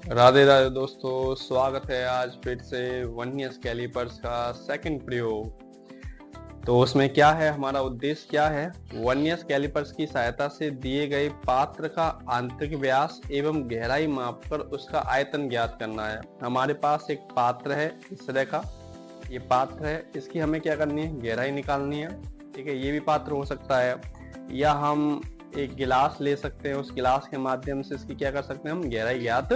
राधे राधे दोस्तों, स्वागत है आज फिर से वर्नियर कैलिपर्स का सेकंड प्रयोग। तो उसमें क्या है, हमारा उद्देश्य क्या है। वर्नियर कैलिपर्स की सहायता से दिए गए पात्र का आंतरिक व्यास एवं गहराई मापकर उसका आयतन ज्ञात करना है। हमारे पास एक पात्र है, इस तरह का ये पात्र है, इसकी हमें क्या करनी है, गहराई निकालनी है। ठीक है, ये भी पात्र हो सकता है, या हम एक गिलास ले सकते हैं, उस गिलास के माध्यम से इसकी क्या कर सकते हैं, हम गहराई ज्ञात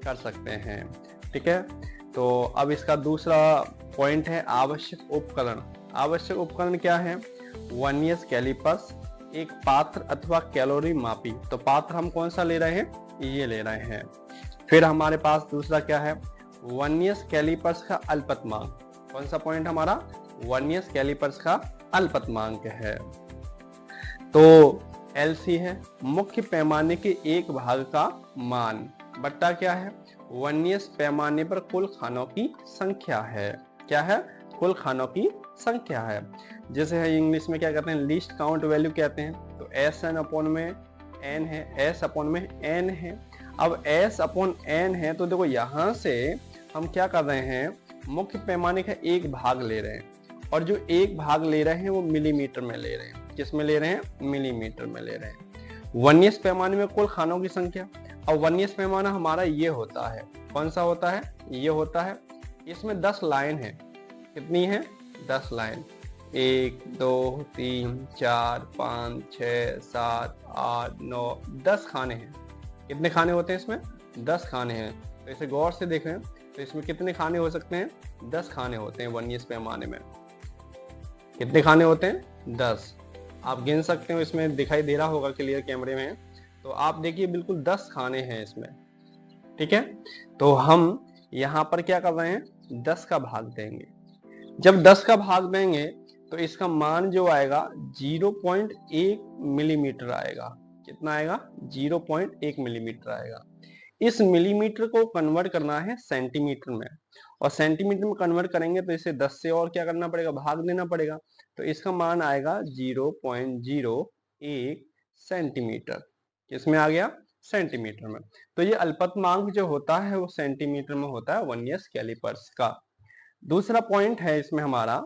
कर सकते हैं। ठीक है, तो अब इसका दूसरा पॉइंट है आवश्यक उपकरण। आवश्यक उपकरण क्या है, वर्नियर कैलिपर्स एक पात्र अथवा कैलोरी मापी। तो पात्र हम कौन सा ले रहे हैं, ये ले रहे हैं। फिर हमारे पास दूसरा क्या है, वर्नियर कैलिपर्स का अल्पतमांक। कौन सा पॉइंट हमारा, वर्नियर कैलिपर्स का अल्पतमांक है। तो एलसी है मुख्य पैमाने के एक भाग का मान, बट्टा क्या है, वर्नियर पैमाने पर कुल खानों की संख्या है। क्या है, कुल खानों की संख्या है। जैसे है इंग्लिश में क्या कहते हैं, लीस्ट काउंट वैल्यू कहते हैं। तो एस एन अपॉन में एन है, एस अपॉन में एन है। अब एस अपॉन एन है, तो देखो यहां से हम क्या कर रहे हैं, मुख्य पैमाने का एक भाग ले रहे हैं, और जो एक भाग ले रहे हैं वो मिलीमीटर में ले रहे हैं। किस में ले रहे हैं, मिलीमीटर में ले रहे हैं। वर्नियर पैमाने में कुल खानों की संख्या। अब वर्नियर पैमाना हमारा ये होता है, कौन सा होता है, ये होता है। इसमें 10 लाइन है। कितनी है, 10 लाइन। 1 2 3 4 5 6 7 8 9 10 खाने हैं। कितने खाने होते हैं इसमें, 10 खाने हैं। तो इसे गौर से देखें, तो इसमें कितने खाने हो सकते हैं, 10 खाने होते हैं वर्नियर पैमाने में। कितने खाने होते हैं, 10। आप गिन सकते हो, इसमें दिखाई दे रहा होगा क्लियर कैमरे में। तो आप देखिए बिल्कुल 10 खाने हैं इसमें। ठीक है, तो हम यहाँ पर क्या कर रहे हैं, 10 का भाग देंगे। जब 10 का भाग देंगे तो इसका मान जो आएगा 0.1 मिलीमीटर आएगा। कितना आएगा, 0.1 मिलीमीटर आएगा। इस मिलीमीटर को कन्वर्ट करना है सेंटीमीटर में, और सेंटीमीटर में कन्वर्ट करेंगे तो इसे 10 से और क्या करना पड़ेगा, भाग देना पड़ेगा। तो इसका मान आएगा 0.01 सेंटीमीटर। किसमें आ गया, सेंटीमीटर में। तो ये अल्पतमांक जो होता है वो सेंटीमीटर में होता है वर्नियर कैलिपर्स का। दूसरा पॉइंट है इसमें हमारा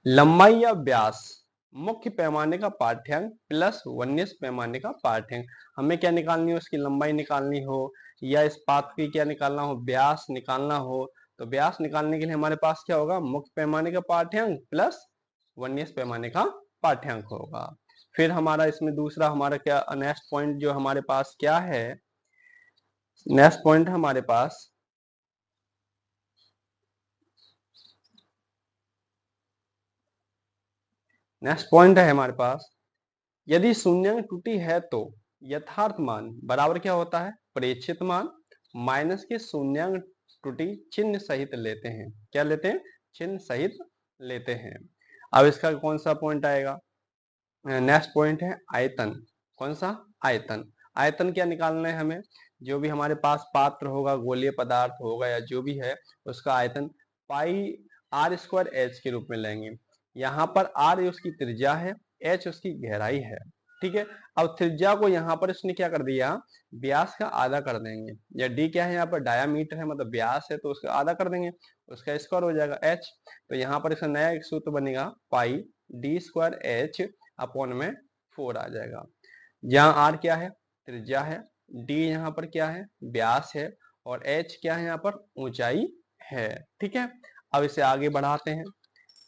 लंबाई या व्यास, मुख्य पैमाने का पाठ्यांक प्लस वर्नियर पैमाने का पाठ्यांक। हमें क्या निकालनी हो, उसकी लंबाई निकालनी हो, या इस पात्र की क्या निकालना हो, व्यास निकालना हो। तो व्यास निकालने के लिए हमारे पास क्या होगा, मुख्य पैमाने का पाठ्यांक प्लस वर्नियर पैमाने का पाठ्यांक होगा। फिर हमारा इसमें दूसरा हमारा क्या नेक्स्ट पॉइंट जो हमारे पास क्या है, नेक्स्ट पॉइंट हमारे पास है हमारे पास, यदि शून्यांक त्रुटि है तो यथार्थ मान बराबर क्या होता है, प्रेक्षित मान माइनस के शून्यांक त्रुटि चिन्ह सहित लेते हैं। क्या लेते हैं, चिन्ह सहित लेते हैं। अब इसका कौन सा पॉइंट आएगा, नेक्स्ट पॉइंट है आयतन। कौन सा, आयतन। आयतन क्या निकालना है हमें, जो भी हमारे पास पात्र होगा, गोलीय पदार्थ होगा या जो भी है, उसका आयतन पाई आर स्क्वायर एच के रूप में लेंगे। यहाँ पर आर उसकी त्रिज्या है, एच उसकी गहराई है। ठीक है, अब त्रिज्या को यहाँ पर इसने क्या कर दिया, व्यास का आधा कर देंगे। या डी क्या है, यहाँ पर डायामीटर है, मतलब व्यास है, तो उसका आधा कर देंगे, उसका स्क्वायर हो जाएगा एच। तो यहाँ पर इसका नया एक सूत्र बनेगा, पाई डी स्क्वायर एच अपॉन में 4 आ जाएगा। जहाँ आर क्या है, त्रिज्या है, डी यहाँ पर क्या है, व्यास है, और एच क्या है, यहाँ पर ऊंचाई है। ठीक है, अब इसे आगे बढ़ाते हैं।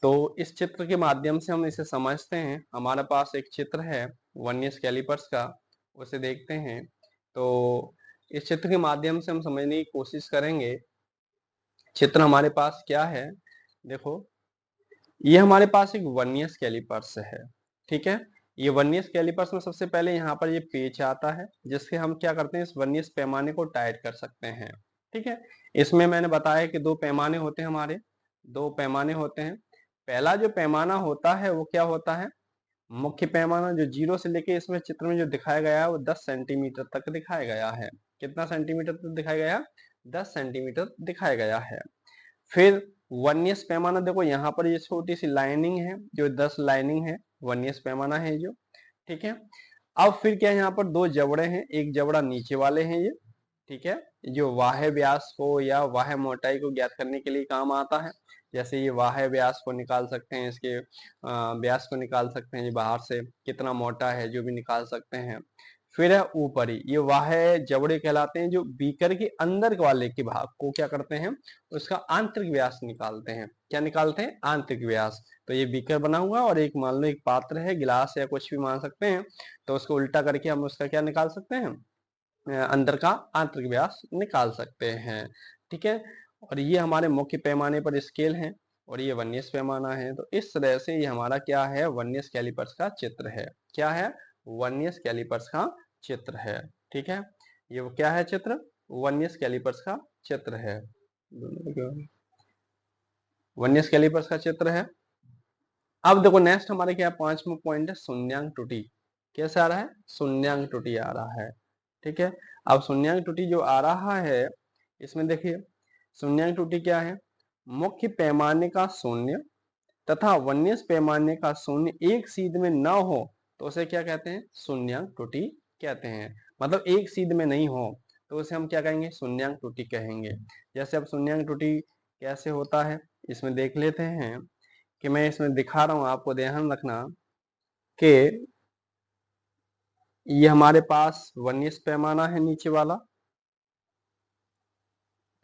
तो इस चित्र के माध्यम से हम इसे समझते हैं। हमारे पास एक चित्र है वर्नियर कैलिपर्स का, उसे देखते हैं। तो इस चित्र के माध्यम से हम समझने की कोशिश करेंगे। चित्र हमारे पास क्या है, देखो ये हमारे पास एक वर्नियर कैलिपर्स है। ठीक है, ये वर्नियर कैलिपर्स में सबसे पहले यहाँ पर ये पेच आता है, जिससे हम क्या करते हैं, इस वर्नियर पैमाने को टाइट कर सकते हैं। ठीक है, इसमें मैंने बताया कि 2 पैमाने होते हैं हमारे, 2 पैमाने होते हैं। पहला जो पैमाना होता है वो क्या होता है, मुख्य पैमाना, जो 0 से लेके इसमें चित्र में जो दिखाया गया है वो 10 सेंटीमीटर तक दिखाया गया है। कितना सेंटीमीटर तक दिखाया गया, 10 सेंटीमीटर दिखाया गया है। फिर वर्नियर पैमाना, देखो यहाँ पर ये छोटी सी लाइनिंग है, जो 10 लाइनिंग है, वर्नियर पैमाना है जो। ठीक है, अब फिर क्या है, यहाँ पर 2 जबड़े हैं, एक जबड़ा नीचे वाले हैं ये। ठीक है, जो बाह्य व्यास को या बाह्य मोटाई को ज्ञात करने के लिए काम आता है। जैसे ये बाह्य व्यास को निकाल सकते हैं, इसके व्यास को निकाल सकते हैं, ये बाहर से कितना मोटा है जो भी निकाल सकते हैं। फिर है ऊपरी, ये बाह्य जबड़े कहलाते हैं, जो बीकर के अंदर वाले के भाग को क्या करते हैं, उसका आंतरिक व्यास निकालते हैं। क्या निकालते हैं? आंतरिक व्यास। तो ये बीकर बना हुआ और एक मान लो एक पात्र है, गिलास या कुछ भी मान सकते हैं, तो उसको उल्टा करके हम उसका क्या निकाल सकते हैं, अंदर का आंतरिक व्यास निकाल सकते हैं। ठीक है, और ये हमारे मुख्य पैमाने पर स्केल है और ये वर्नियर पैमाना है। तो इस तरह से ये हमारा क्या है, वर्नियर कैलिपर्स का चित्र है। क्या है? वर्नियर कैलिपर्स का चित्र है। ठीक है, ये क्या है चित्र? वर्नियर कैलिपर्स का चित्र है। वर्नियर कैलिपर्स का चित्र है। अब देखो नेक्स्ट हमारे क्या 5वां पॉइंट है, शून्यांक त्रुटि। कैसे आ रहा है? शून्यांक त्रुटि आ रहा है। ठीक है, अब शून्यांक त्रुटि जो आ रहा है, इसमें देखिए शून्यांक त्रुटि क्या है, मुख्य पैमाने का शून्य तथा वर्नियर पैमाने का शून्य एक सीध में न हो तो उसे क्या कहते हैं? शून्यांक त्रुटि कहते हैं। मतलब एक सीध में नहीं हो तो उसे हम क्या कहेंगे? शून्यांक त्रुटि कहेंगे। जैसे अब शून्यांक त्रुटि कैसे होता है, इसमें देख लेते हैं कि मैं इसमें दिखा रहा हूं, आपको ध्यान रखना कि ये हमारे पास वर्नियर पैमाना है नीचे वाला।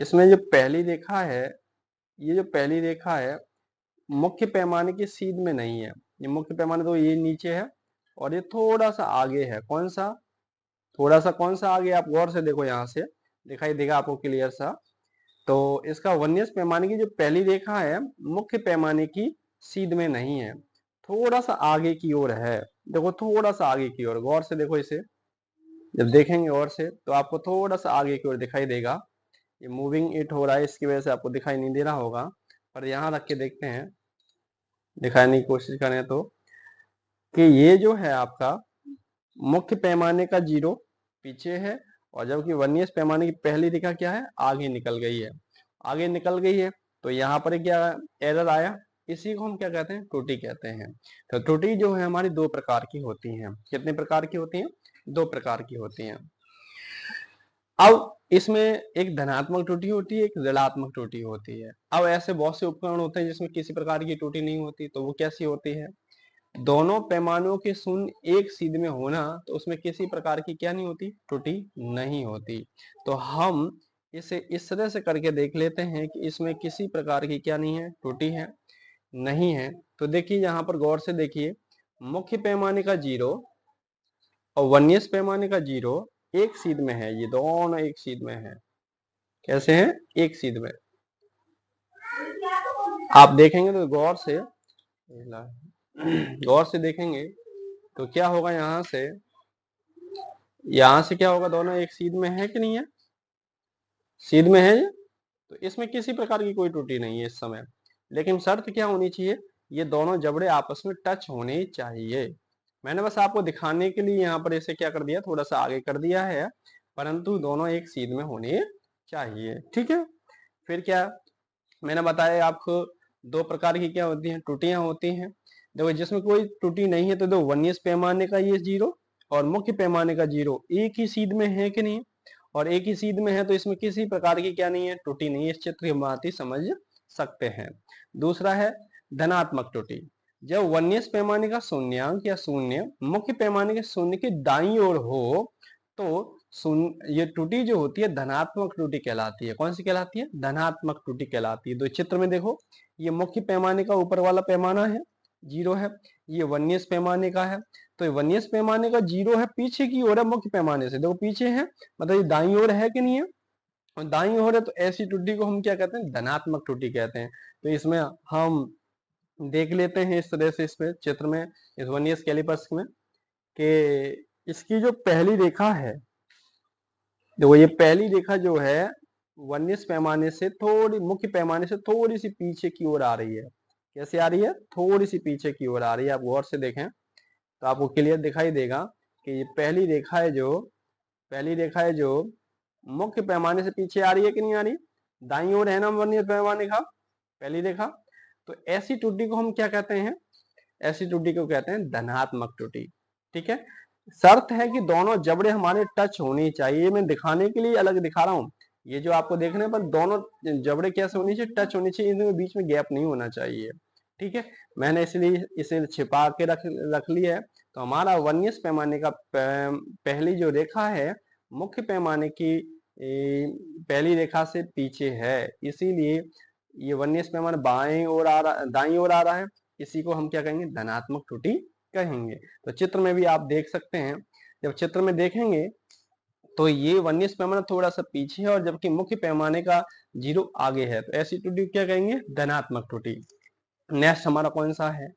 इसमें जो पहली रेखा है, ये जो पहली रेखा है मुख्य पैमाने की सीध में नहीं है। ये मुख्य पैमाने तो ये नीचे है और ये थोड़ा सा आगे है। कौन सा? थोड़ा सा कौन सा आगे? आप गौर से देखो, यहाँ से दिखाई देगा आपको क्लियर सा। तो इसका वर्नियर पैमाने की जो पहली रेखा है मुख्य पैमाने की सीध में नहीं है, थोड़ा सा आगे की ओर है। देखो थोड़ा सा आगे की ओर, गौर से देखो इसे, जब देखेंगे और से तो आपको थोड़ा सा आगे की ओर दिखाई देगा। ये मूविंग इट हो रहा है, इसकी वजह से आपको दिखाई नहीं दे रहा होगा, पर यहाँ रख के देखते हैं, दिखाने की कोशिश करें तो, कि ये जो है आपका मुख्य पैमाने का जीरो पीछे है और जबकि वर्नियर पैमाने की पहली रेखा क्या है, आगे निकल गई है। आगे निकल गई है तो यहाँ पर क्या एरर आया, इसी को हम क्या कहते हैं? त्रुटि कहते हैं। तो त्रुटि जो है हमारी दो प्रकार की होती हैं। कितने प्रकार की होती हैं? दो प्रकार की होती हैं। अब इसमें एक धनात्मक त्रुटि होती है, एक ऋणात्मक त्रुटि होती है। अब ऐसे बहुत से उपकरण होते हैं जिसमें किसी प्रकार की त्रुटि नहीं होती, तो वो कैसी होती है? दोनों पैमानों के शून्य एक सीध में होना, तो उसमें किसी प्रकार की क्या नहीं होती? त्रुटि नहीं होती। तो हम इसे इस तरह से करके देख लेते हैं कि इसमें किसी प्रकार की क्या नहीं है? त्रुटि है, नहीं है। तो देखिए यहाँ पर गौर से देखिए, मुख्य पैमाने का जीरो और वर्नियर पैमाने का जीरो एक सीध में है। ये दोनों एक सीध में है। कैसे हैं? एक सीध में। आप देखेंगे तो गौर से देखेंगे तो क्या होगा, यहाँ से क्या होगा, दोनों एक सीध में है कि नहीं है? सीध में है ये, तो इसमें किसी प्रकार की कोई त्रुटि नहीं है इस समय। लेकिन शर्त क्या होनी चाहिए? ये दोनों जबड़े आपस में टच होने चाहिए। मैंने बस आपको दिखाने के लिए यहाँ पर इसे क्या कर दिया, थोड़ा सा आगे कर दिया है, परंतु दोनों एक सीध में होने चाहिए। ठीक है, फिर क्या मैंने बताया आपको, दो प्रकार की क्या होती हैं? त्रुटियां होती हैं। देखो जिसमें कोई त्रुटि नहीं है तो दो वर्नियर पैमाने का ये जीरो और मुख्य पैमाने का जीरो एक ही सीध में है कि नहीं? और एक ही सीध में है तो इसमें किसी प्रकार की क्या नहीं है? त्रुटि नहीं है। इस चित्र की बात ही समझ सकते हैं। दूसरा है धनात्मक त्रुटि। जब वर्नियर पैमाने का शून्यांक या शून्य मुख्य पैमाने के शून्य की दाईं ओर हो तो ये त्रुटि जो होती है धनात्मक त्रुटि कहलाती है। कौन सी कहलाती है? धनात्मक त्रुटि कहलाती है। तो चित्र में देखो, ये मुख्य पैमाने का ऊपर वाला पैमाना है, जीरो है। ये वर्नियर पैमाने का है, तो वर्नियर पैमाने का जीरो है, पीछे की ओर है मुख्य पैमाने से। देखो पीछे है, मतलब ये दाईं ओर है कि नहीं है? और दाईं ओर है तो ऐसी त्रुटि को हम क्या कहते हैं? धनात्मक त्रुटि कहते हैं। तो इसमें हम देख लेते हैं इस तरह से, इसमें चित्र में, इस वर्नियर कैलिपर्स में, कि इसकी जो पहली रेखा है, देखो ये पहली रेखा जो है वर्नियर पैमाने से थोड़ी, मुख्य पैमाने से थोड़ी सी पीछे की ओर आ रही है। कैसे आ रही है? थोड़ी सी पीछे की ओर आ रही है। आप गौर से देखें तो आपको क्लियर दिखाई देगा कि ये पहली रेखा है जो मुख्य पैमाने से पीछे आ रही है कि नहीं आ रही? दाईं ओर है ना वर्नियर पैमाने का पहली रेखा। तो ऐसी त्रुटि को हम क्या कहते हैं? ऐसी त्रुटि को कहते हैं धनात्मक त्रुटि। ठीक है, शर्त है कि दोनों जबड़े हमारे टच होने चाहिए। मैं दिखाने के लिए अलग दिखा रहा हूँ, ये जो आपको देखने पर दोनों जबड़े कैसे होनी चाहिए, टच होनी चाहिए, इनके बीच में गैप नहीं होना चाहिए। ठीक है, मैंने इसलिए इसे छिपा के रख लिया है। तो हमारा वर्नियर पैमाने का पहली जो रेखा है मुख्य पैमाने की पहली रेखा से पीछे है, इसीलिए ये वर्नियर पैमाना बाएं ओर आ रहा, दाईं ओर आ रहा है। इसी को हम क्या कहेंगे, धनात्मक त्रुटि कहेंगे। तो चित्र में भी आप देख सकते हैं, जब चित्र में देखेंगे तो ये वर्नियर पैमाना थोड़ा सा पीछे है और जबकि मुख्य पैमाने का 0 आगे है, तो ऐसी त्रुटि क्या कहेंगे, धनात्मक त्रुटि। नेक्स्ट हमारा कौन सा है,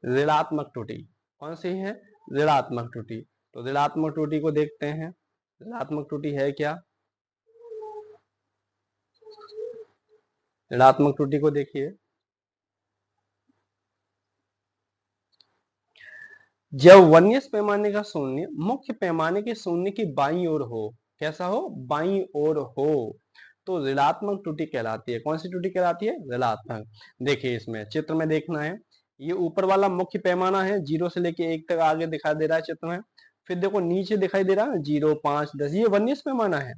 ऋणात्मक त्रुटि। कौन सी है, ऋणात्मक त्रुटि। तो ऋणात्मक त्रुटि को देखते हैं, ऋणात्मक त्रुटि है क्या, ऋणात्मक त्रुटि को देखिए, जब वर्नियर पैमाने का शून्य मुख्य पैमाने के शून्य की बाईं ओर हो, कैसा हो, बाईं ओर हो, तो ऋणात्मक त्रुटि कहलाती है। कौन सी त्रुटि कहलाती है, ऋणात्मक। देखिए इसमें चित्र में देखना है, ये ऊपर वाला मुख्य पैमाना है, 0 से लेके 1 तक आगे दिखाई दे रहा है चित्र में। फिर देखो नीचे दिखाई दे रहा है 0, 5, 10, ये वर्नियर पैमाना है।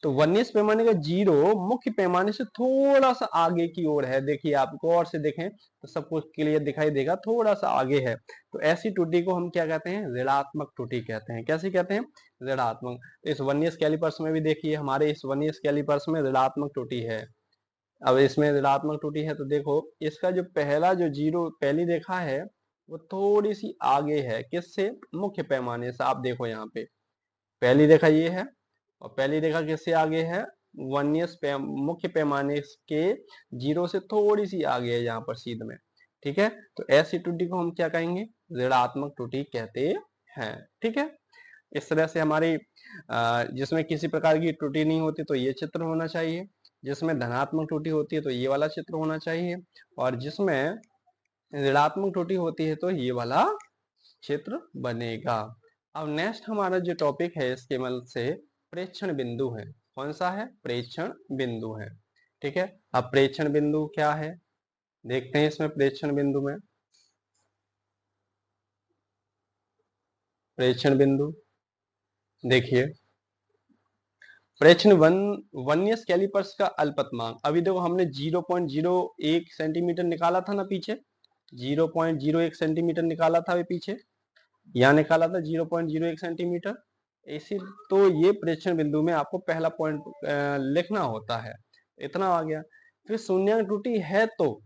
तो वर्नियर पैमाने का 0 मुख्य पैमाने से थोड़ा सा आगे की ओर है। देखिए आप गौर से देखें तो सब कुछ क्लियर दिखाई देगा, थोड़ा सा आगे है। तो ऐसी त्रुटि को हम क्या कहते हैं, ऋणात्मक त्रुटि कहते हैं। कैसे कहते हैं, ऋणात्मक। इस वर्नियर कैलिपर्स में भी देखिए, हमारे इस वर्नियर कैलिपर्स में ऋणात्मक त्रुटि है। अब इसमें ऋणात्मक त्रुटि है तो देखो इसका जो पहला जो 0 पहली रेखा है वो थोड़ी सी आगे है, किससे, मुख्य पैमाने से। आप देखो यहाँ पे पहली रेखा ये है और पहली रेखा किससे आगे है, मुख्य पैमाने के 0 से थोड़ी सी आगे है यहाँ पर सीध में। ठीक है, तो ऐसी त्रुटि को हम क्या कहेंगे, ऋणात्मक त्रुटि कहते हैं। ठीक है, इस तरह से हमारी जिसमें किसी प्रकार की त्रुटि नहीं होती तो ये चित्र होना चाहिए, जिसमें धनात्मक त्रुटि होती है तो ये वाला चित्र होना चाहिए, और जिसमें ऋणात्मक त्रुटि होती है तो ये वाला चित्र बनेगा। अब नेक्स्ट हमारा जो टॉपिक है इसके मदद से प्रेक्षण बिंदु है। कौन सा है, प्रेक्षण बिंदु है। ठीक है, अब प्रेक्षण बिंदु क्या है देखते हैं। इसमें प्रेक्षण बिंदु में, प्रेक्षण बिंदु देखिए, प्रेक्षण वर्नियर कैलिपर्स का अल्पतमांक। अभी देखो हमने 0.01 सेंटीमीटर निकाला था ना पीछे, 0.01 सेंटीमीटर निकाला था अभी पीछे, यहाँ निकाला था 0.01 सेंटीमीटर। इसी तो ये प्रेक्षण बिंदु में आपको पहला पॉइंट लिखना होता है, इतना आ गया। फिर शून्यांक त्रुटि है तो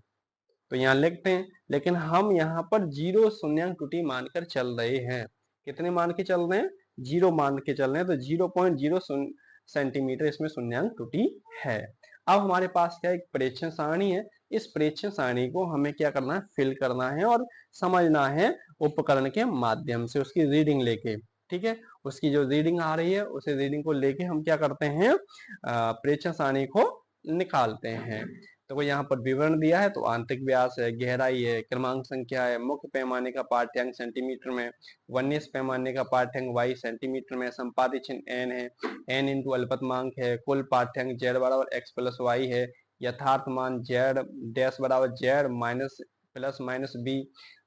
यहाँ लिखते हैं, लेकिन हम यहाँ पर 0 शून्यांक त्रुटि मानकर चल रहे हैं। कितने मान के चल रहे हैं, 0 मान के चल रहे हैं, तो 0.0 सेंटीमीटर इसमें शून्यांक त्रुटि है। अब हमारे पास क्या एक प्रेक्षण सारणी है, इस प्रेक्षण सारणी को हमें क्या करना है, फिल करना है और समझना है उपकरण के माध्यम से, उसकी रीडिंग लेके। ठीक है, उसकी जो रीडिंग आ रही है उसे रीडिंग को लेके हम क्या करते हैं, प्रेक्षण सारणी को निकालते हैं। तो यहाँ पर विवरण दिया है, तो आंतरिक व्यास है, गहराई है, क्रमांक संख्या है, मुख्य पैमाने का पाठ्यांक सेंटीमीटर में, वर्नियर पैमाने का पाठ्यांक y सेंटीमीटर में, संपादित चिन्ह n है, n इंटू अल्पतमांक है, कुल पाठ्यांक z बराबर x प्लस y है, यथार्थ मान z डैश बराबर z minus plus minus b,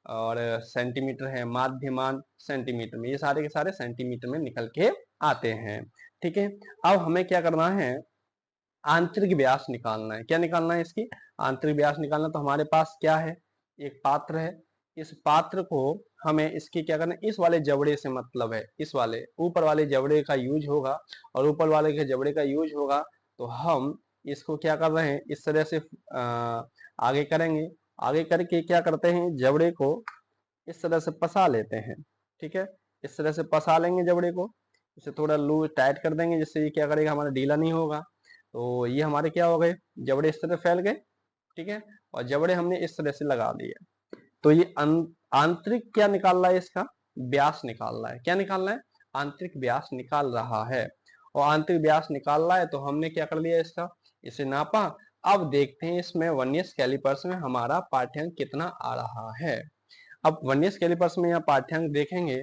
और सेंटीमीटर है, माध्य मान सेंटीमीटर में। ये सारे के सारे सेंटीमीटर में निकल के आते हैं। ठीक है, अब हमें क्या करना है, आंतरिक व्यास निकालना है। क्या निकालना है, इसकी आंतरिक व्यास निकालना। तो हमारे पास क्या है, एक पात्र है, इस पात्र को हमें इसकी क्या करना है, इस वाले जबड़े से मतलब है, इस वाले ऊपर वाले जबड़े का यूज होगा, और ऊपर वाले के जबड़े का यूज होगा तो हम इसको क्या कर रहे हैं, इस तरह से आगे करेंगे। आगे करके क्या करते हैं, जबड़े को इस तरह से पसा लेते हैं। ठीक है, इस तरह से पसा लेंगे जबड़े को, इसे थोड़ा लूज टाइट कर देंगे, जिससे ये क्या करेगा, हमारा ढीला नहीं होगा। तो ये हमारे क्या हो गए, जबड़े इस तरह फैल गए। ठीक है, और जबड़े हमने इस तरह से लगा दिए। तो ये आंतरिक क्या निकाल रहा है, इसका व्यास निकाल रहा है। क्या निकालना है, आंतरिक व्यास निकाल रहा है। और आंतरिक व्यास निकाल रहा है तो हमने क्या कर लिया, इसका इसे नापा। अब देखते हैं इसमें वर्नियर कैलिपर्स में हमारा पाठ्यांक कितना आ रहा है। अब वर्नियर कैलिपर्स में यहाँ पाठ्यांक देखेंगे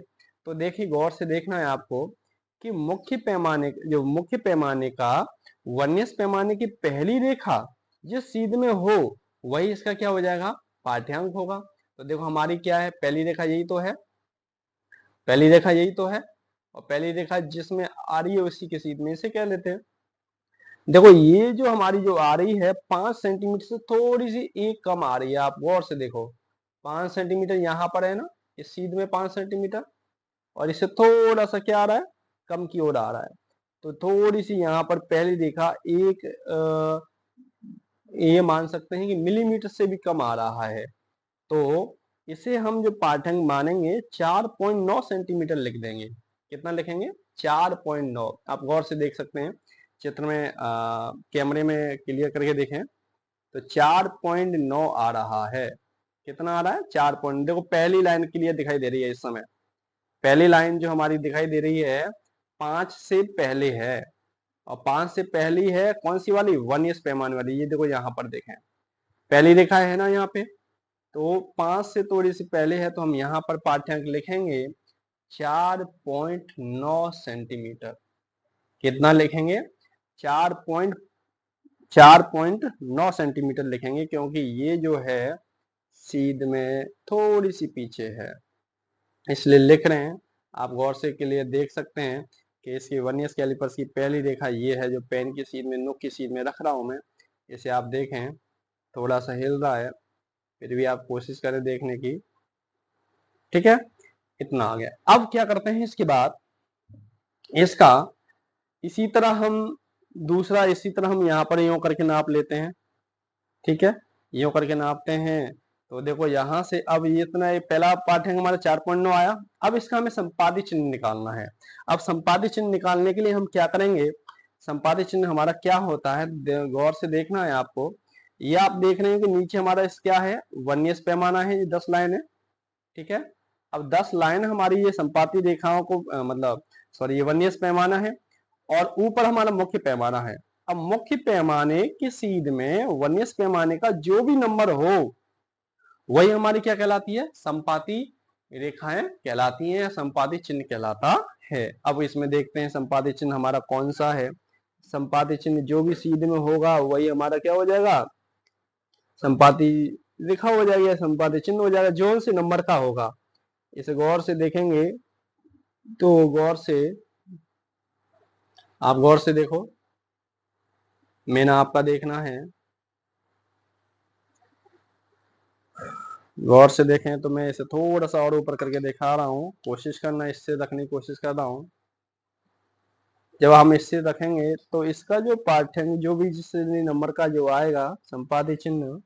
तो देखिए, गौर से देखना है आपको कि मुख्य पैमाने का वर्नियर पैमाने की पहली रेखा जिस सीध में हो वही इसका क्या हो जाएगा, पाठ्यांक होगा। तो देखो हमारी क्या है, पहली रेखा यही तो है, पहली रेखा यही तो है, और पहली रेखा जिसमें आ रही है उसी के सीध में, इसे क्या लेते हैं। देखो ये जो हमारी जो आ रही है 5 सेंटीमीटर से थोड़ी सी एक कम आ रही है, आप गौर से देखो 5 सेंटीमीटर यहाँ पर है ना, इस सीध में 5 सेंटीमीटर, और इससे थोड़ा सा क्या आ रहा है, कम की ओर आ रहा है। तो थोड़ी सी यहाँ पर पहली रेखा एक ये मान सकते हैं कि मिलीमीटर से भी कम आ रहा है। तो इसे हम जो पाठ्यांक मानेंगे 4.9 सेंटीमीटर लिख देंगे। कितना लिखेंगे, 4.9। आप गौर से देख सकते हैं चित्र में, कैमरे में क्लियर करके देखें तो 4.9 आ रहा है। कितना आ रहा है, 4 पॉइंट। देखो पहली लाइन क्लियर दिखाई दे रही है इस समय, पहली लाइन जो हमारी दिखाई दे रही है 5 से पहले है, और 5 से पहली है कौन सी वाली, 1s पैमाने वाली। ये देखो यहाँ पर देखें पहली रेखा है ना यहाँ पे, तो 5 से थोड़ी सी पहले है, तो हम यहाँ पर पाठ्यांक लिखेंगे 4.9 सेंटीमीटर। कितना लिखेंगे, 4.9 सेंटीमीटर लिखेंगे, क्योंकि ये जो है सीध में थोड़ी सी पीछे है, इसलिए लिख रहे हैं। आप गौर से के लिए देख सकते हैं कि इसकी वर्नियर कैलिपर्स की पहली रेखा ये है, जो पेन की सीध में, नुक की सीध में रख रहा हूं मैं। इसे आप देखें थोड़ा सा हिल रहा है, फिर भी आप कोशिश करें देखने की। ठीक है, इतना आ गया। अब क्या करते हैं इसके बाद, इसका इसी तरह हम दूसरा, इसी तरह हम यहाँ पर यूं करके नाप लेते हैं। ठीक है, यूं करके नापते हैं। तो देखो यहाँ से अब ये इतना, ये पहला पाठ्यांक हमारा 4.9 आया। अब इसका हमें संपादित चिन्ह निकालना है। अब संपादित चिन्ह निकालने के लिए हम क्या करेंगे, संपादित चिन्ह हमारा क्या होता है, गौर से देखना है आपको। ये आप देख रहे हैं कि नीचे हमारा इस क्या है, वर्नियर पैमाना है, ये 10 लाइन है। ठीक है, अब 10 लाइन हमारी ये संपाती रेखाओं को मतलब सॉरी ये वर्नियर पैमाना है, और ऊपर हमारा मुख्य पैमाना है। अब मुख्य पैमाने की सीध में वर्नियर पैमाने का जो भी नंबर हो वही हमारी क्या कहलाती है, संपाती रेखाएं कहलाती हैं, संपादित चिन्ह कहलाता है। अब इसमें देखते हैं संपादित चिन्ह हमारा कौन सा है। संपादित चिन्ह जो भी सीध में होगा वही हमारा क्या हो जाएगा, संपाती रेखा हो जाएगी, संपादित चिन्ह हो जाएगा, जो से नंबर का होगा। इसे गौर से देखेंगे तो गौर से, आप गौर से देखो, मैंने आपका देखना है, गौर से देखें तो मैं इसे थोड़ा सा और ऊपर करके दिखा रहा हूँ, कोशिश करना इससे रखने की कोशिश कर रहा हूँ। जब हम इससे रखेंगे तो इसका जो पाठ्यांक जो भी जिस नंबर का जो आएगा संपादित चिन्ह,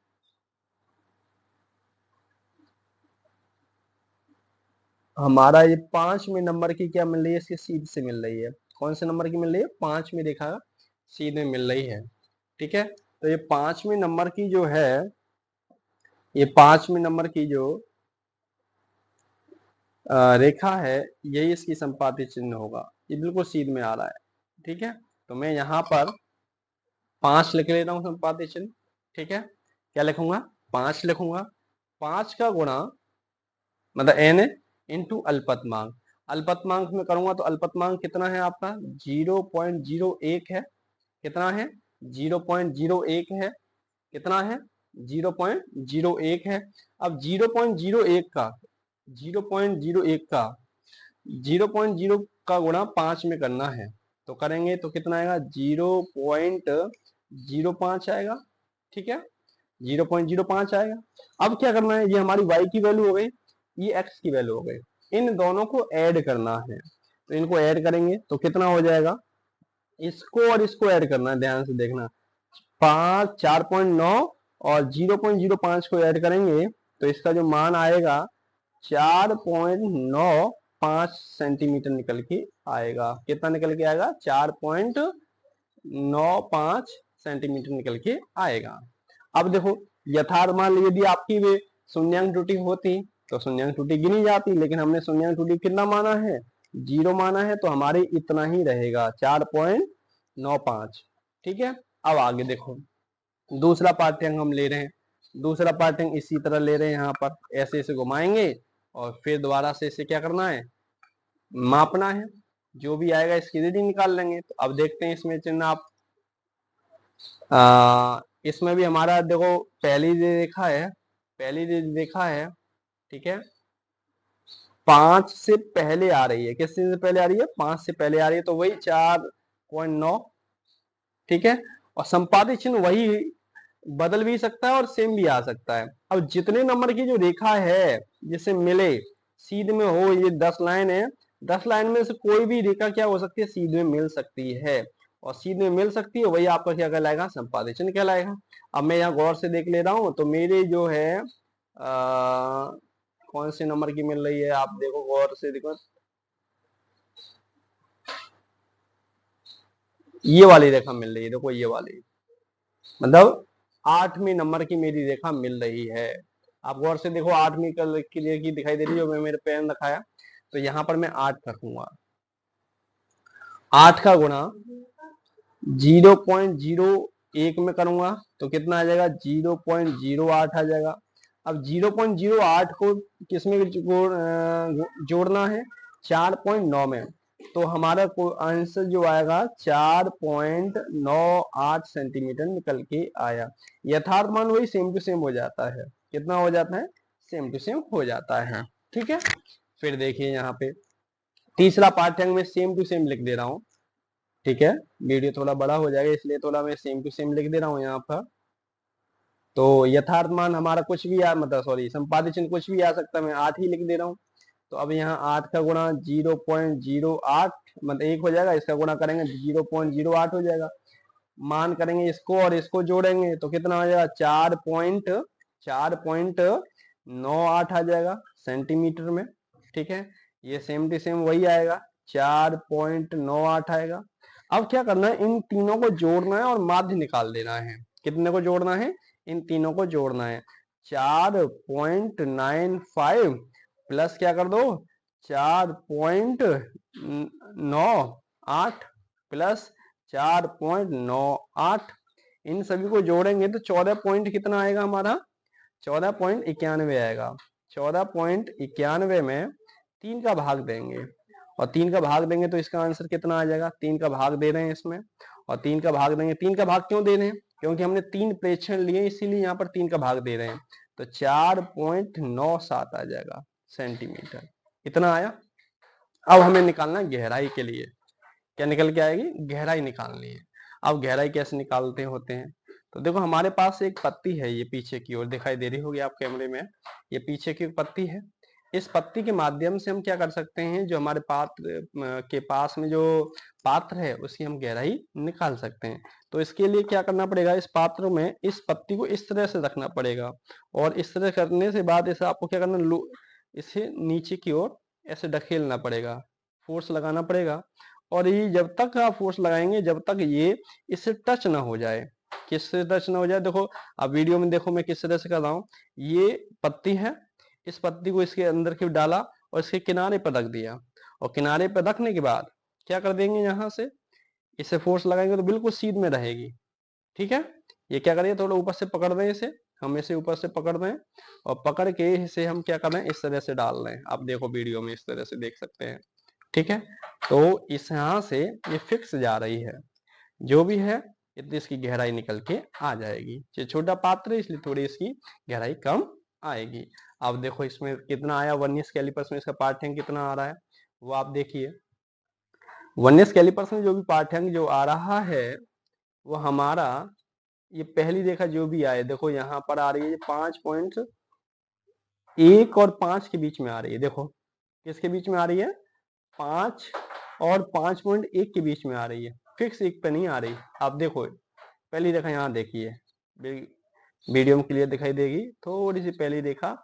हमारा ये 5वें नंबर की क्या मिल रही है, इसके सीध से मिल रही है। कौन से नंबर की मिल रही है, 5वीं रेखा सीध में मिल रही है। ठीक है, तो ये 5वें नंबर की जो है, ये 5वें नंबर की जो रेखा है, यही इसकी संपादित चिन्ह होगा। ये बिल्कुल सीध में आ रहा है। ठीक है, तो मैं यहाँ पर 5 लिख ले रहा हूँ संपादित चिन्ह। ठीक है, क्या लिखूंगा, 5 लिखूंगा। 5 का गुणा मतलब n इंटू अल्पतमांक। अल्पतमांक में करूंगा तो अल्पतमांक कितना है आपका, 0.01 है। कितना है, 0.01 है। कितना है, 0.01 है। अब 0.01 का 0.01 का 0.0 का गुणा 5 में करना है, तो करेंगे तो कितना आएगा, 0.05 आएगा। ठीक है, 0.05 आएगा। अब क्या करना है, ये हमारी y की वैल्यू हो गई, ये x की वैल्यू हो गई, इन दोनों को ऐड करना है। तो इनको ऐड करेंगे तो कितना हो जाएगा, इसको और इसको ऐड करना है, ध्यान से देखना। 4.9 और 0.05 को ऐड करेंगे तो इसका जो मान आएगा 4.95 सेंटीमीटर निकल के आएगा। कितना निकल के आएगा, 4.95 सेंटीमीटर निकल के आएगा। अब देखो यथार्थ मान यदि आपकी वे शून्यांक त्रुटि होती तो शून्यांक त्रुटि गिनी जाती, लेकिन हमने शून्यांक त्रुटि कितना माना है, 0 माना है, तो हमारे इतना ही रहेगा, 4.95। ठीक है, अब आगे देखो दूसरा पाठ्यांक हम ले रहे हैं। दूसरा पाठ्यांक इसी तरह ले रहे हैं, यहाँ पर ऐसे ऐसे घुमाएंगे और फिर दोबारा से इसे क्या करना है, मापना है। जो भी आएगा इसकी रीडिंग निकाल लेंगे। तो अब देखते हैं इसमें चिन्ह आप, इसमें भी हमारा देखो पहली रेखा है, पहली रेखा है। ठीक है, 5 से पहले आ रही है, किस चीज से पहले आ रही है, 5 से पहले आ रही है, तो वही 4.9, ठीक है। और संपादित चिन्ह वही बदल भी सकता है और सेम भी आ सकता है। अब जितने नंबर की जो रेखा है जिसे मिले सीध में हो, ये 10 लाइन है, 10 लाइन में से कोई भी रेखा क्या हो सकती है, सीध में मिल सकती है, और सीध में मिल सकती है वही आपका क्या कहलाएगा, संपादित चिन्ह कहलाएगा। अब मैं यहाँ गौर से देख ले रहा हूँ, तो मेरे जो है कौन से नंबर की मिल रही है, आप देखो गौर से देखो, ये वाली रेखा मिल रही है, देखो ये वाली, मतलब 8वें नंबर की मेरी रेखा मिल रही है। आप गौर से देखो 8वीं की रेखा दिखाई दे रही है, जो मैं मेरे पेन रखाया, तो यहाँ पर मैं 8 रखूंगा, 8 का गुणा 0.01 में करूंगा तो कितना आ जाएगा, 0.08 आ जाएगा। अब 0.08 को किसमें जोड़ना है, 4.9 में, तो हमारा आंसर जो आएगा 4.98 सेंटीमीटर निकल के आया। यथार्थ मान वही सेम टू सेम हो जाता है, कितना हो जाता है, सेम टू सेम हो जाता है, ठीक है। फिर देखिए यहाँ पे तीसरा पाठ्यांक में सेम टू सेम लिख दे रहा हूँ, ठीक है। वीडियो थोड़ा बड़ा हो जाएगा इसलिए थोड़ा मैं सेम टू सेम लिख दे रहा हूँ यहाँ पर। तो यथार्थ मान हमारा कुछ भी आ, मतलब सॉरी संपादित चिन्ह कुछ भी आ सकता है, मैं 8 ही लिख दे रहा हूँ। तो अब यहाँ 8 का गुणा 0.08 मतलब 1 हो जाएगा, इसका गुणा करेंगे 0.08 हो जाएगा, मान करेंगे इसको और इसको जोड़ेंगे तो कितना हो जाएगा, 4.98 आ जाएगा सेंटीमीटर में, ठीक है। ये सेम टू सेम वही आएगा, 4.98 आएगा। अब क्या करना है, इन तीनों को जोड़ना है और माध्य निकाल देना है। कितने को जोड़ना है, इन तीनों को जोड़ना है। 4.95 प्लस क्या कर दो, 4.98 प्लस 4.98, इन सभी को जोड़ेंगे तो 14 पॉइंट कितना आएगा हमारा, 14.91 आएगा। 14.91 में 3 का भाग देंगे, और 3 का भाग देंगे तो इसका आंसर कितना आ जाएगा, 3 का भाग दे रहे हैं इसमें, और 3 का भाग देंगे। 3 का भाग क्यों दे रहे हैं, क्योंकि हमने 3 प्रेक्षण लिए इसीलिए यहाँ पर 3 का भाग दे रहे हैं, तो 4.97 आ जाएगा सेंटीमीटर, इतना आया। अब हमें निकालना है गहराई के लिए, क्या निकल के आएगी, गहराई निकालनी है। अब गहराई कैसे निकालते होते हैं, तो देखो हमारे पास एक पत्ती है, ये पीछे की ओर दिखाई दे रही होगी आप कैमरे में, ये पीछे की पत्ती है। इस पत्ती के माध्यम से हम क्या कर सकते हैं, जो हमारे पात्र के पास में जो पात्र है उसकी हम गहराई निकाल सकते हैं। तो इसके लिए क्या करना पड़ेगा, इस पात्र में इस पत्ती को इस तरह से रखना पड़ेगा, और इस तरह करने से बाद इसे आपको क्या करना, इसे नीचे की ओर ऐसे ढकेलना पड़ेगा, फोर्स लगाना पड़ेगा। और ये जब तक आप फोर्स लगाएंगे जब तक ये इससे टच ना हो जाए, किससे टच ना हो जाए, देखो अब वीडियो में देखो मैं किस तरह से कर रहा हूँ। ये पत्ती है, इस पत्ती को इसके अंदर के डाला और इसके किनारे पर रख दिया, और किनारे पर रखने के बाद क्या कर देंगे, यहाँ से इसे फोर्स लगाएंगे तो बिल्कुल सीध में रहेगी, ठीक है। ये क्या करेंगे, थोड़ा ऊपर से पकड़ दें इसे, हम इसे ऊपर से पकड़ दें, और पकड़ के इसे हम क्या कर रहे हैं, इस तरह से डाल रहे हैं, आप देखो वीडियो में इस तरह से देख सकते हैं, ठीक है। तो इस यहाँ से ये फिक्स जा रही है, जो भी है इतनी इसकी गहराई निकल के आ जाएगी। ये छोटा पात्र है इसलिए थोड़ी इसकी गहराई कम आएगी। अब देखो इसमें कितना आया, वर्नियर कैलिपर्स में इसका पाठ्यांक कितना आ रहा है वो आप देखिए। वर्नियर कैलिपर्स में जो भी पाठ्यांक जो आ रहा है वो हमारा, ये पहली रेखा जो भी आए, देखो यहाँ पर आ रही है 5.1 और 5 के बीच में आ रही है, देखो किसके बीच में आ रही है, 5 और 5.1 के बीच में आ रही है, फिक्स एक पे नहीं आ रही। आप देखो पहली रेखा यहाँ देखिए, वीडियो में क्लियर दिखाई देगी, थोड़ी सी पहली रेखा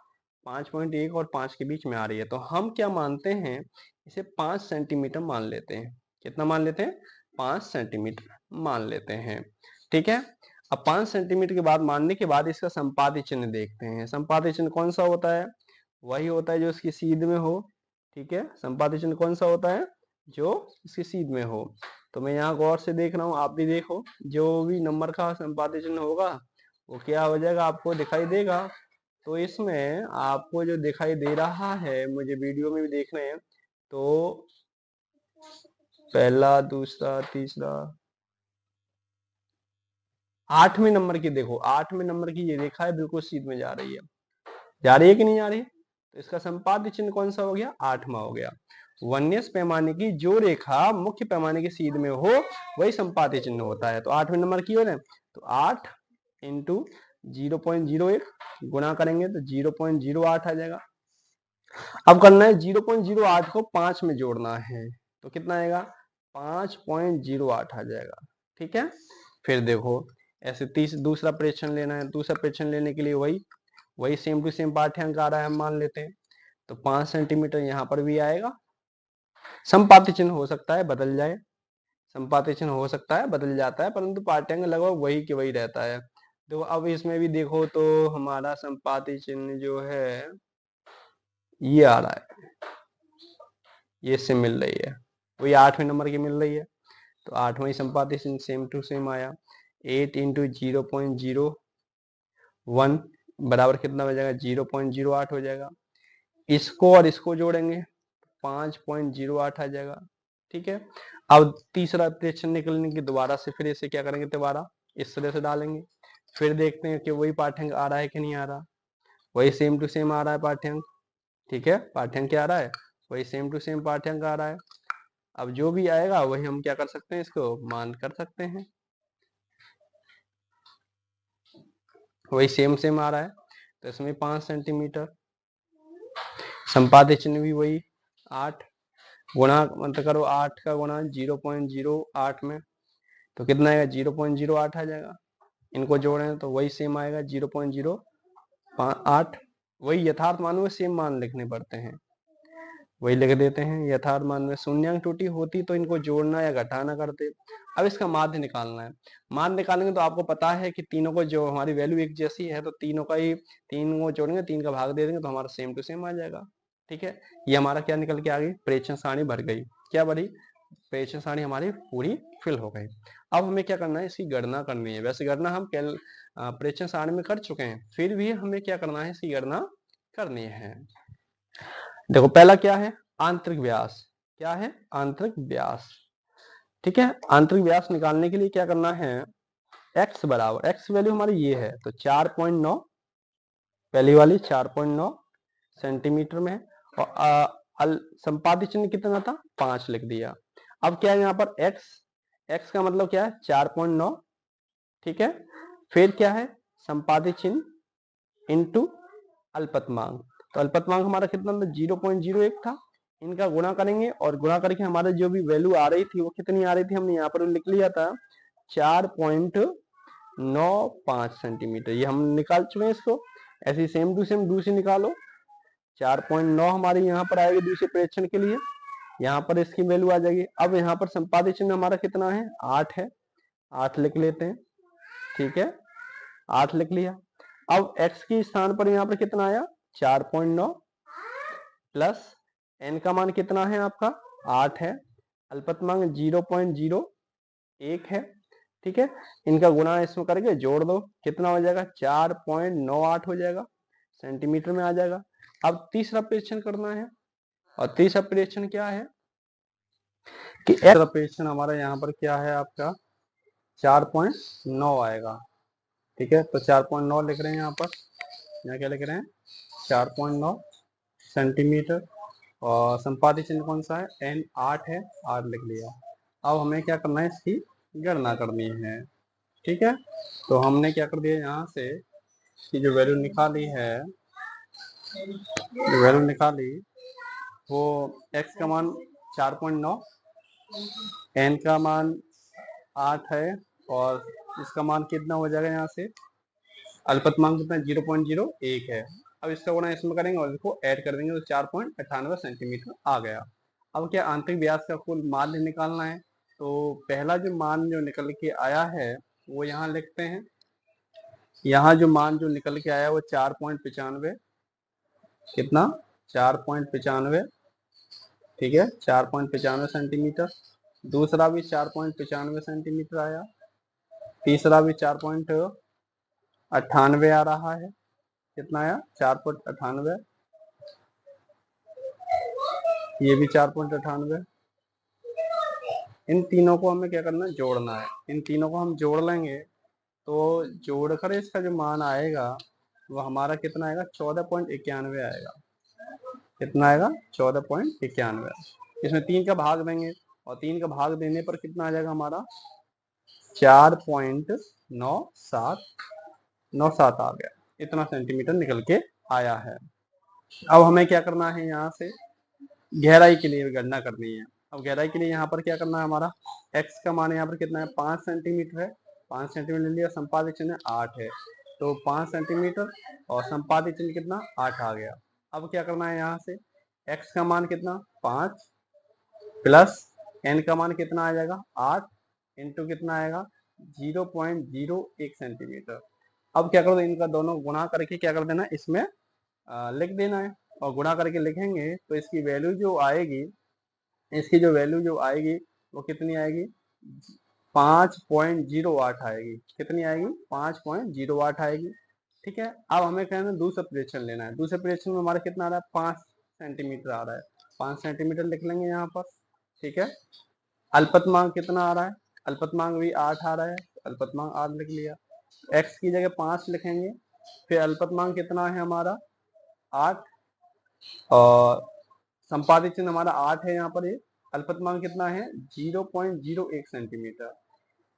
5.1 और 5 के बीच में आ रही है, तो हम क्या मानते हैं, इसे 5 सेंटीमीटर मान लेते हैं। कितना मान लेते हैं, 5 सेंटीमीटर मान लेते हैं, ठीक है। अब 5 सेंटीमीटर के बाद मानने के बाद इसका संपादित चिन्ह देखते हैं। संपादित चिन्ह कौन सा होता है, वही होता है जो इसकी सीध में हो, ठीक है। संपादित चिन्ह कौन सा होता है, जो इसकी सीध में हो। तो मैं यहाँ गौर से देख रहा हूँ, आप भी देखो, जो भी नंबर का संपादित चिन्ह होगा वो क्या हो जाएगा, आपको दिखाई देगा। तो इसमें आपको जो दिखाई दे रहा है, मुझे वीडियो में भी देखना है, तो पहला, दूसरा, तीसरा, 8वें नंबर की देखो, 8वें नंबर की ये रेखा है, बिल्कुल सीध में जा रही है, जा रही है कि नहीं जा रही है, तो इसका संपाद्य चिन्ह कौन सा हो गया, 8वां हो गया। वर्नियस पैमाने की जो रेखा मुख्य पैमाने की सीध में हो वही संपाद्य चिन्ह होता है। तो 8वें नंबर की हो रहे, तो 8 इंटू 0.01 गुणा करेंगे तो 0.08 आ जाएगा। अब करना है 0.08 को 5 में जोड़ना है, तो कितना आएगा, 5.08 आ जाएगा। ठीक है, फिर देखो ऐसे दूसरा प्रेक्षण लेना है। दूसरा प्रेक्षण लेने के लिए वही सेम टू सेम पाठ्यांक आ रहा है, हम मान लेते हैं। तो 5 सेंटीमीटर यहाँ पर भी आएगा। संपाती चिन्ह हो सकता है बदल जाए, संपाती चिन्ह हो सकता है बदल जाता है, परंतु पाठ्यांक लगभग वही के वही रहता है। देखो अब इसमें भी देखो तो हमारा संपाती चिन्ह जो है ये आ रहा है, ये इससे मिल रही है, वही 8वें नंबर की मिल रही है। तो 8वां संपाती चिन्ह सेम टू सेम आया। 8 इंटू 0.01 बराबर कितना हो जाएगा, 0.08 हो जाएगा। इसको और इसको जोड़ेंगे 5.08 आ जाएगा। ठीक है, अब तीसरा प्रेक्षण निकलने की दोबारा से फिर इसे क्या करेंगे, दोबारा इस तरह से डालेंगे। फिर देखते हैं कि वही पाठ्यांक आ रहा है कि नहीं आ रहा। वही सेम टू सेम आ रहा है पाठ्यांक। ठीक है, पाठ्यांक क्या आ रहा है, वही सेम टू सेम पाठ्यांक आ रहा है। अब जो भी आएगा वही हम क्या कर सकते हैं, इसको मान कर सकते हैं। वही सेम आ रहा है, तो इसमें 5 सेंटीमीटर। संपाद्य चिन्ह भी वही 8 गुणा मतलब करो 8 का गुणा 0.08 में, तो कितना आएगा, 0.08 आ जाएगा। इनको जोड़ें तो वही सेम आएगा 0.08। वही यथार्थ मान में सेम मान लिखने पड़ते हैं, वही लिख देते हैं। यथार्थ मान में शून्यांक त्रुटि होती तो इनको जोड़ना या घटाना करते। अब इसका माध्य निकालना है। माध्य निकालेंगे तो आपको पता है कि तीनों को जो हमारी वैल्यू एक जैसी है, तो तीनों का ही 3 को जोड़ेंगे, 3 का भाग दे देंगे तो हमारा सेम टू सेम आ जाएगा। ठीक है, ये हमारा क्या निकल के आ गई, प्रेक्षण सारणी भर गई। क्या भरी, प्रेक्षण सारणी हमारी पूरी फिल हो गई। अब हमें क्या करना है, इसकी गणना करनी है। वैसे गणना हम प्रेक्षण सारणी में कर चुके हैं, फिर भी हमें क्या करना है, इसकी गणना करनी है। देखो पहला क्या है, आंतरिक व्यास। क्या है, आंतरिक व्यास। ठीक है, आंतरिक व्यास निकालने के लिए क्या करना है, x बराबर, x वैल्यू हमारी ये है तो 4.9, पहली वाली 4.9 सेंटीमीटर में है। और संपाद्य चिन्ह कितना था, 5 लिख दिया। अब क्या है यहाँ पर x का मतलब क्या है, 4.9। ठीक है, फिर क्या है, संपाद्य चिन्ह इंटू अल्पतमांक। तो अल्पतमांक हमारा कितना था, 0.01 था। इनका गुणा करेंगे और गुणा करके हमारे जो भी वैल्यू आ रही थी वो कितनी आ रही थी, हमने यहाँ पर लिख लिया था 4.95 सेंटीमीटर। ये हम निकाल चुके हैं इसको। ऐसे सेम टू सेम दूसरी निकालो, 4.9 हमारी यहाँ पर आएगी दूसरे प्रेक्षण के लिए, यहाँ पर इसकी वैल्यू आ जाएगी। अब यहाँ पर संपाद्य चिन्ह हमारा कितना है, 8 है, 8 लिख लेते हैं। ठीक है, 8 लिख लिया। अब x के स्थान पर यहाँ पर कितना आया, 4.9 प्लस n का मान कितना है आपका, 8 है, अल्पतमांक 0.01 है। ठीक है, इनका गुणा इसमें करके जोड़ दो, कितना हो जाएगा, 4.98 हो जाएगा, सेंटीमीटर में आ जाएगा। अब तीसरा परीक्षण करना है, और तीसरा परीक्षण क्या है कि तीसरा परीक्षण हमारा यहाँ पर क्या है आपका, 4.9 आएगा। ठीक है, तो 4.9 लिख रहे हैं यहाँ पर, यहाँ क्या लिख रहे हैं, 4.9 सेंटीमीटर। और संपाद्य चिन्ह कौन सा है, n 8 है, 8 लिख लिया। अब हमें क्या करना है, इसकी गणना करनी है। ठीक है, तो हमने क्या कर दिया, यहाँ से कि जो वैल्यू निकाली है, जो वैल्यू निकाली वो x का मान 4.9, n का मान 8 है, और इसका मान कितना हो जाएगा, यहाँ से अल्पतमांक कितना 0.01 है। अब इसका गुणा इसमें करेंगे और इसको ऐड कर देंगे तो 4.98 सेंटीमीटर आ गया। अब क्या आंतरिक व्यास का कुल मान निकालना है, तो पहला जो मान जो निकल के आया है वो यहाँ लिखते हैं। यहाँ जो मान जो निकल के आया वो 4.95, कितना, 4.95। ठीक है, 4.95 सेंटीमीटर। दूसरा भी 4.95 सेंटीमीटर आया, तीसरा भी 4.98 आ रहा है। कितना आया, 4.98। ये भी 4.98। इन तीनों को हमें क्या करना है, जोड़ना है। इन तीनों को हम जोड़ लेंगे तो जोड़कर इसका जो मान आएगा वो हमारा कितना आएगा, 14.91 आएगा। कितना आएगा 14.91। इसमें 3 का भाग देंगे और 3 का भाग देने पर कितना आ जाएगा हमारा 4.9797 आ गया। इतना सेंटीमीटर निकल के आया है। अब हमें क्या करना है, यहाँ से गहराई के लिए गणना करनी है। अब गहराई के लिए यहाँ पर क्या करना है, हमारा x का मान यहाँ पर कितना है 5 सेंटीमीटर है। 5 सेंटीमीटर लिया, संपादित चिन्ह 8 है, तो 5 सेंटीमीटर और संपादित चिन्ह कितना 8 आ गया। अब क्या करना है, यहाँ से x का मान कितना 5 प्लस n का मान कितना आ जाएगा 8 इंटू कितना आएगा 0.01 सेंटीमीटर। अब क्या कर दो, इनका दोनों गुणा करके क्या कर देना, इसमें लिख देना है। और गुणा करके लिखेंगे तो इसकी वैल्यू जो आएगी, वो कितनी आएगी 5.08 आएगी। कितनी आएगी 5.08 आएगी। ठीक है। अब हमें कहना है दूसरा प्रेक्षण लेना है। दूसरे प्रेक्षण में हमारा कितना आ रहा है 5 सेंटीमीटर आ रहा है। 5 सेंटीमीटर लिख लेंगे यहाँ पर। ठीक है। अल्पतमांक कितना आ रहा है, अल्पतमांक भी 8 आ रहा है, अल्पतमांक 8 लिख लिया। x की जगह 5 लिखेंगे, फिर अल्पतमांक कितना है हमारा 8 और संपादित चिन्ह हमारा 8 है यहाँ पर। ये अल्पतमांक कितना है 0.01 सेंटीमीटर।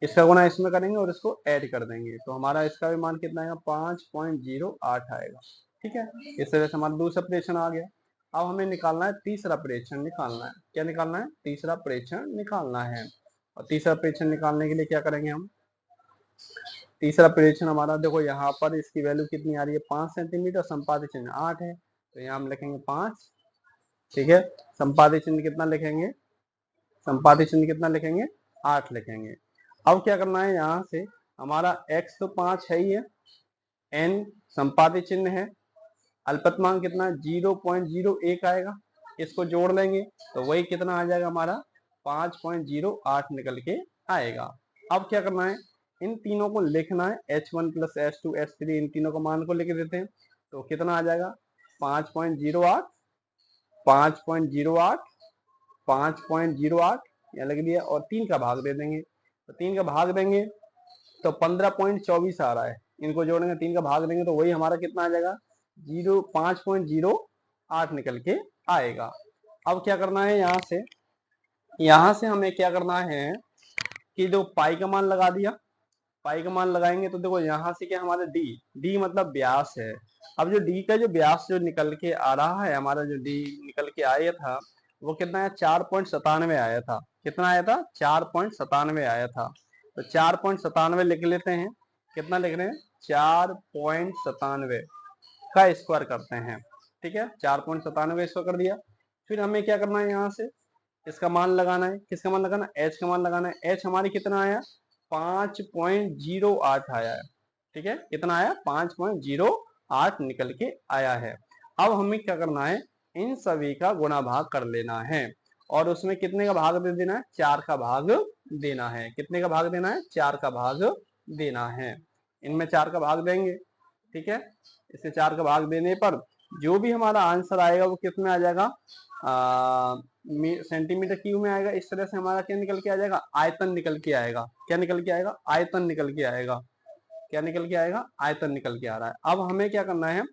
इसका गुणा इसमें करेंगे और इसको ऐड कर देंगे तो हमारा इसका भी मान कितना आएगा 5.08 आएगा। ठीक है। इस तरह से हमारा दूसरा प्रेक्षण आ गया। अब हमें निकालना है तीसरा प्रेक्षण निकालना है। क्या निकालना है, तीसरा प्रेक्षण निकालना है। और तीसरा प्रेक्षण निकालने के लिए क्या करेंगे हम, तीसरा प्रेक्षण हमारा देखो यहाँ पर इसकी वैल्यू कितनी आ रही है 5 सेंटीमीटर, संपादित चिन्ह 8 है, तो यहाँ हम लिखेंगे 5। ठीक है। संपादित चिन्ह कितना लिखेंगे, संपादित चिन्ह कितना लिखेंगे 8 लिखेंगे। अब क्या करना है, यहाँ से हमारा x तो 5 है ही है, n संपादित चिन्ह है, अल्पतमांक कितना 0.01 आएगा, इसको जोड़ लेंगे तो वही कितना आ जाएगा हमारा 5.08 निकल के आएगा। अब क्या करना है, इन तीनों को लिखना है h1 प्लस h2 h3, इन तीनों को मान को लिख देते हैं तो कितना आ जाएगा 5.08 5.08 5.08 यहाँ लिख दिया और 3 का भाग दे देंगे। तो 3 का भाग देंगे तो 15.24 आ रहा है, इनको जोड़ेंगे 3 का भाग देंगे तो वही हमारा कितना आ जाएगा 5.08 निकल के आएगा। अब क्या करना है, यहाँ से हमें क्या करना है कि जो पाई का मान लगा दिया, पाई का मान लगाएंगे तो देखो यहाँ से क्या हमारा डी मतलब व्यास है। अब जो डी का जो व्यास जो निकल के आ रहा है, हमारा जो डी निकल के आया था वो कितना है 4.97 आया था। कितना आया था 4.97 आया था। तो 4.97 लिख लेते हैं। कितना लिख रहे हैं 4.97 का स्क्वायर करते हैं। ठीक है। 4.97 स्क्वायर कर दिया। फिर हमें क्या करना है, यहाँ से इसका मान लगाना है। किसका मान लगाना है, एच का मान लगाना है। एच हमारी कितना आया 5.08 आया है। ठीक है। कितना आया 5.08 निकल के आया है। अब हमें क्या करना है, इन सभी का गुणा भाग कर लेना है और उसमें कितने का भाग दे देना है 4 का भाग देना है। कितने का भाग देना है 4 का भाग देना है। इनमें 4 का भाग देंगे। ठीक है। इसे 4 का भाग देने पर जो भी हमारा आंसर आएगा वो किस में आ जाएगा सेंटीमीटर क्यूब में आएगा। इस तरह से हमारा क्या निकल के आ जाएगा आयतन निकल के आएगा। क्या निकल के आएगा आयतन निकल के आएगा। क्या निकल के आएगा आयतन निकल के आ रहा है। अब हमें क्या करना है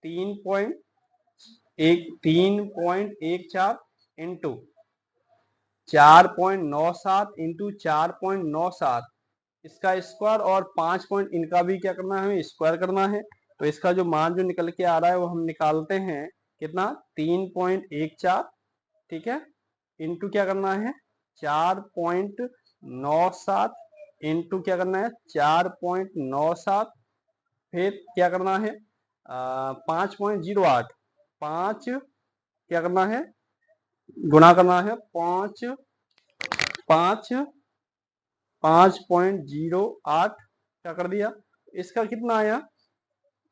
3.14 इंटू 4.97 इंटू 4.97 इसका स्क्वायर और 5 पॉइंट इनका भी क्या करना है हमें स्क्वायर करना है। तो इसका जो मान जो निकल के आ रहा है वो हम निकालते हैं कितना 3.14। ठीक है। इंटू क्या करना है 4.97 इंटू क्या करना है 4.97 फिर क्या करना है 5.08 5 क्या करना है गुणा करना है 5.08 क्या कर दिया। इसका कितना आया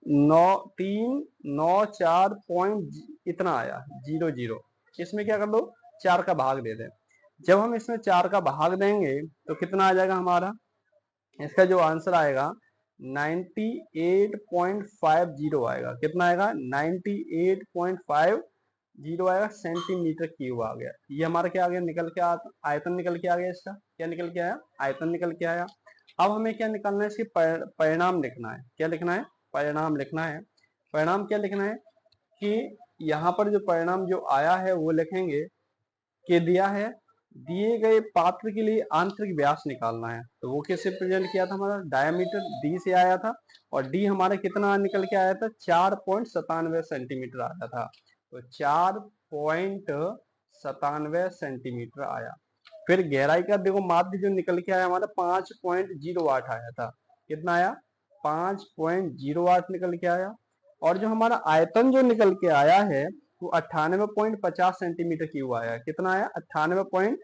394 पॉइंट इतना आया 00। इसमें क्या कर दो 4 का भाग दे दें। जब हम इसमें 4 का भाग देंगे तो कितना आ जाएगा हमारा, इसका जो आंसर आएगा 98.50 आएगा। कितना आएगा 98.50 आएगा सेंटीमीटर क्यूब आ गया। ये हमारा क्या आ गया निकल के आयतन निकल के आ गया। इसका क्या निकल के आया आयतन निकल के आया। अब हमें क्या निकालना है इसके परिणाम लिखना है। क्या लिखना है परिणाम लिखना है। परिणाम क्या लिखना है कि यहाँ पर जो परिणाम जो आया है वो लिखेंगे कि दिया है दिए गए पात्र के लिए आंतरिक व्यास निकालना है। तो वो कैसे प्रेजेंट किया था, हमारा डायमीटर डी से आया था और डी हमारा कितना निकल के आया था, 4.97 सेंटीमीटर आया था। तो 4.97 सेंटीमीटर आया। फिर गहराई का देखो माध्य जो निकल के आया हमारा 5.08 आया था। कितना आया, 5.08 निकल के आया। और जो हमारा आयतन जो निकल के आया है वो 98.50 सेंटीमीटर क्यूब आया। कितना आया, 98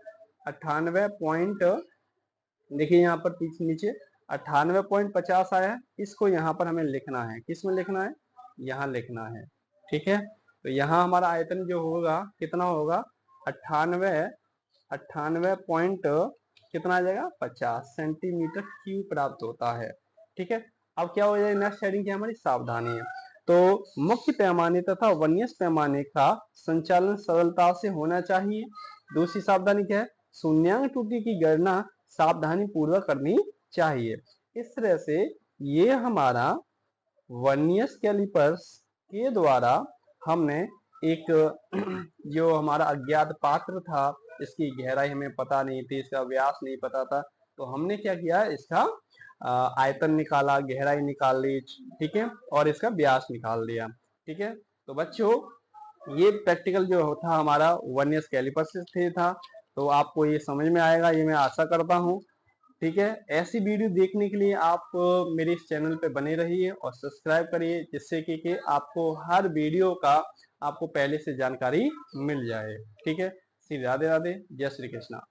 देखिए यहाँ पर पीछे नीचे 98.50 आया। इसको यहाँ पर हमें लिखना है, किस में लिखना है, यहाँ लिखना है। ठीक है, तो यहाँ हमारा आयतन जो होगा कितना होगा, 98 पॉइंट कितना आ जाएगा, 50 सेंटीमीटर क्यूब प्राप्त होता है। ठीक है, अब क्या हो जाएगा, नेक्स्ट हेडिंग की हमारी सावधानी है। तो मुख्य पैमाने तथा वर्नियस पैमाने का संचालन सरलता से होना चाहिए। दूसरी सावधानी क्या है, शून्यांक त्रुटि की गणना सावधानी पूर्वक करनी चाहिए। इस तरह से ये हमारा वर्नियस कैलिपर्स के द्वारा हमने एक जो हमारा अज्ञात पात्र था, इसकी गहराई हमें पता नहीं थी, इसका व्यास नहीं पता था, तो हमने क्या किया, इसका आयतन निकाला, गहराई निकाल ली, ठीक है, और इसका व्यास निकाल दिया। ठीक है, तो बच्चों ये प्रैक्टिकल जो था हमारा वर्नियस कैलिपर्स से था, तो आपको ये समझ में आएगा, ये मैं आशा करता हूँ। ठीक है, ऐसी वीडियो देखने के लिए आप मेरे इस चैनल पे बने रहिए और सब्सक्राइब करिए, जिससे कि आपको हर वीडियो का आपको पहले से जानकारी मिल जाए। ठीक है, श्री राधे राधे, जय श्री कृष्णा।